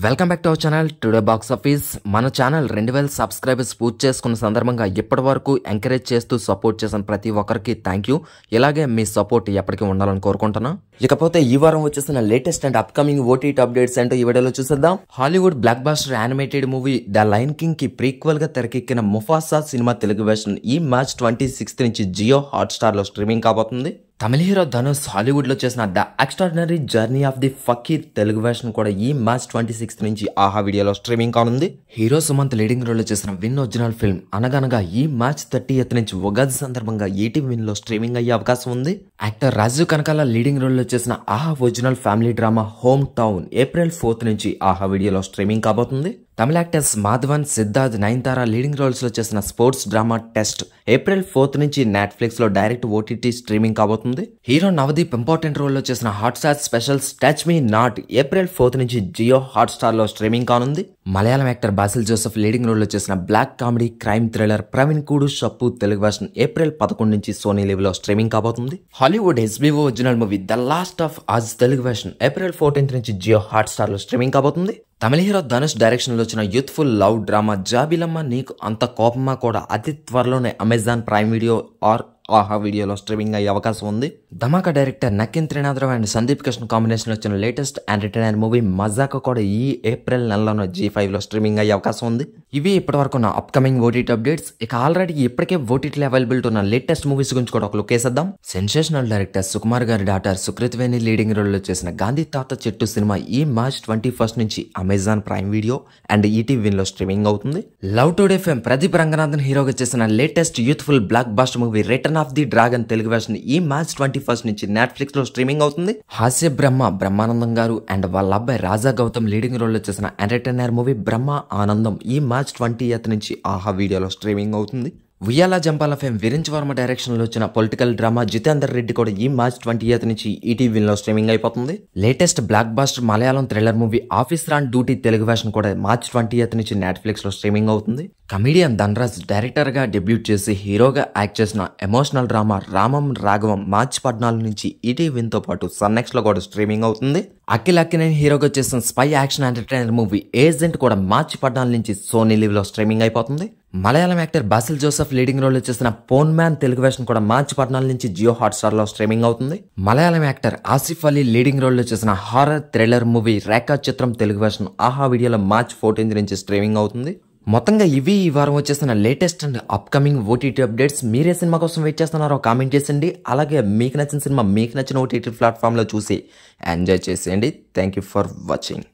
Welcome back to our channel today box office. మన channel 2000 subscribers పూర్తి చేసుకున్న సందర్భంగా ఇప్పటి వరకు ఎంకరేజ్ చేస్తూ సపోర్ట్ చేసిన ప్రతి ఒక్కరికి థ్యాంక్ యూ. ఇలాగే మీ సపోర్ట్ ఎప్పటికీ ఉండాలని కోరుకుంటున్నా. ఇకపోతే ఈ వారం వచ్చేసిన latest and upcoming OTT updates ఏంటో ఈ వీడియోలో చూసేద్దాం. Hollywood blockbuster animated movie the Lion King కి ప్రీక్వెల్ గా తెరకెక్కిన ముఫాసా సినిమా తెలుగు వెర్షన్ ఈ మార్చ్ 26 నుంచి జియో హాట్స్టార్ లో స్ట్రీమింగ్ కాబోతుంది. తమిళ హీరో ధనుష్ హాలీవుడ్ లో చేసిన the extraordinary journey of the fakir Telugu version కూడా ఈ మార్చ్ 26 నుంచి ఆహా వీడియోలో స్ట్రీమింగ్ కానుంది. హీరో సుమంత్ లీడింగ్ రోల్ లో చేసిన విన్ ఒరిజినల్ ఫిల్మ్ అనగనగా ఈ మార్చ్ 30th నుంచి ఉగాది సందర్భంగా ఈటీవీ విన్ లో స్ట్రీమింగ్ అయ్యే అవకాశం ఉంది. Actor Rajeev Kanakala leading role లో చేసిన Aha original family drama home town April 4th నుంచి ఆహా వీడియోలో స్ట్రీమింగ్ కాబోతుంది. Tamil actors Madhavan, Siddharth, Nayanthara leading roles లో చేసిన sports drama test April 4th నుంచి నెట్ఫ్లిక్స్ లో డైరెక్ట్ ఓటీటీ స్ట్రీమింగ్ కాబోతుంది. హీరో నవదీప్ ఇంపార్టెంట్ రోల్ లో చేసిన Hotstar specials touch me not April 4th నుంచి జియో హాట్స్టార్ లో స్ట్రీమింగ్ కానుంది. Malayalam actor Basil Joseph leading role లో చేసిన black comedy crime thriller Praveen Koodu Shappu Telugu version April 11 నుంచి సోనీ లివ్ లో స్ట్రీమింగ్ కాబోతుంది. Hollywood HBO original movie the Last of Us Telugu version April 14th నుంచి Jio Hotstar లో స్ట్రీమింగ్ కాబోతుంది. తమిళ హీరో ధనుష్ డైరెక్షన్ లో వచ్చిన యూత్ఫుల్ లవ్ డ్రామా జాబిలమ్మ నీకు అంత కోపమా కూడా అతి త్వరలోనే అమెజాన్ ప్రైమ్ వీడియో ఆర్ ఆహా వీడియోలో స్ట్రీమింగ్ అయ్యే అవకాశం ఉంది. Dhamaka director Nakkina Trinadharao and Sandeep Krishna combination లో వచ్చిన లేటెస్ట్ ఎంటర్టైనర్ మూవీ మజాకా కూడా ఈ ఏప్రిల్ నెలలోనే G5 లో స్ట్రీమింగ్ అయ్యే అవకాశం ఉంది. ఇవి ఇప్పటి వరకు ఉన్న అప్కమింగ్ ఓటీటీ అప్డేట్స్. ఇక ఆల్రెడీ ఇప్పటికే ఓటీటీలో అవైలబిలిటీ ఉన్న లేటెస్ట్ మూవీస్ గురించి కూడా ఒక లుక్ వేసేద్దాం. సెన్సేషనల్ డైరెక్టర్ సుకుమార్ గారి డాటర్ సుకృత్ వేణి లీడింగ్ రోల్ లో చేసిన గాంధీ తాత చెట్టు సినిమా ఈ మార్చ్ 21 నుంచి Amazon Prime Video and ETV Win లో స్ట్రీమింగ్ అవుతుంది. Love Today fame Pradeep Ranganathan హీరోగా చేసిన latest youthful blockbuster movie Return of the Dragon Telugu version ఈ మార్చ్ 21 నుంచి నెట్ఫ్లిక్స్ లో స్ట్రీమింగ్ అవుతుంది. హాస్య బ్రహ్మానందం గారు అండ్ వాళ్ళ అబ్బాయి రాజా గౌతమ్ లీడింగ్ రోల్ లో చేసిన ఎంటర్టైనర్ మూవీ బ్రహ్మ ఆనందం ఈ మార్చ్ 20th నుంచి ఆహా వీడియోలో స్ట్రీమింగ్ అవుతుంది. ఉయ్యాల జంపాల ఫేమ్ వీరేంద్ర వర్మ డైరెక్షన్ లో వచ్చిన పొలిటికల్ డ్రామా జితేందర్ రెడ్డి కూడా ఈ మార్చ్ 20th నుంచి ఈటీవీ లో స్ట్రీమింగ్ అయిపోతుంది. Latest blockbuster Malayalam thriller movie Officer on Duty Telugu version కూడా మార్చ్ 20th నుంచి నెట్ఫ్లిక్స్ లో స్ట్రీమింగ్ అవుతుంది. కమీడియన్ ధనరాజ్ డైరెక్టర్ గా డెబ్యూట్ చేసి హీరోగా యాక్ట్ చేసిన emotional drama Ramam Raghavam March 14 నుంచి ఈటీవీ విన్ తో పాటు సన్నెక్స్ లో కూడా స్ట్రీమింగ్ అవుతుంది. అఖిల్ అక్కినేని హీరోగా చేసిన spy action entertainer movie Agent కూడా మార్చ్ 14 నుంచి సోనీ లివ్ లో స్ట్రీమింగ్ అయిపోతుంది. Malayalam actor Basil Joseph leading role లో చేసిన పోన్ మ్యాన్ తెలుగు వెర్షన్ కూడా మార్చ్ 14 నుంచి జియో హాట్స్టార్ లో స్ట్రీమింగ్ అవుతుంది. Malayalam actor Asif Ali leading role లో చేసిన హారర్ థ్రిల్లర్ మూవీ రేఖా చిత్రం తెలుగు వెర్షన్ ఆహా వీడియోలో మార్చ్ 14 నుంచి స్ట్రీమింగ్ అవుతుంది. మొత్తంగా ఇవి ఈ వారం వచ్చేసిన latest and upcoming OTT updates. మీరే సినిమా కోసం వెయిట్ చేస్తున్నారో కామెంట్ చేసేయండి. అలాగే మీకు నచ్చిన సినిమా మీకు నచ్చిన ఓటీటీ ప్లాట్ఫామ్ లో చూసి ఎంజాయ్ చేసేయండి. Thank you for watching.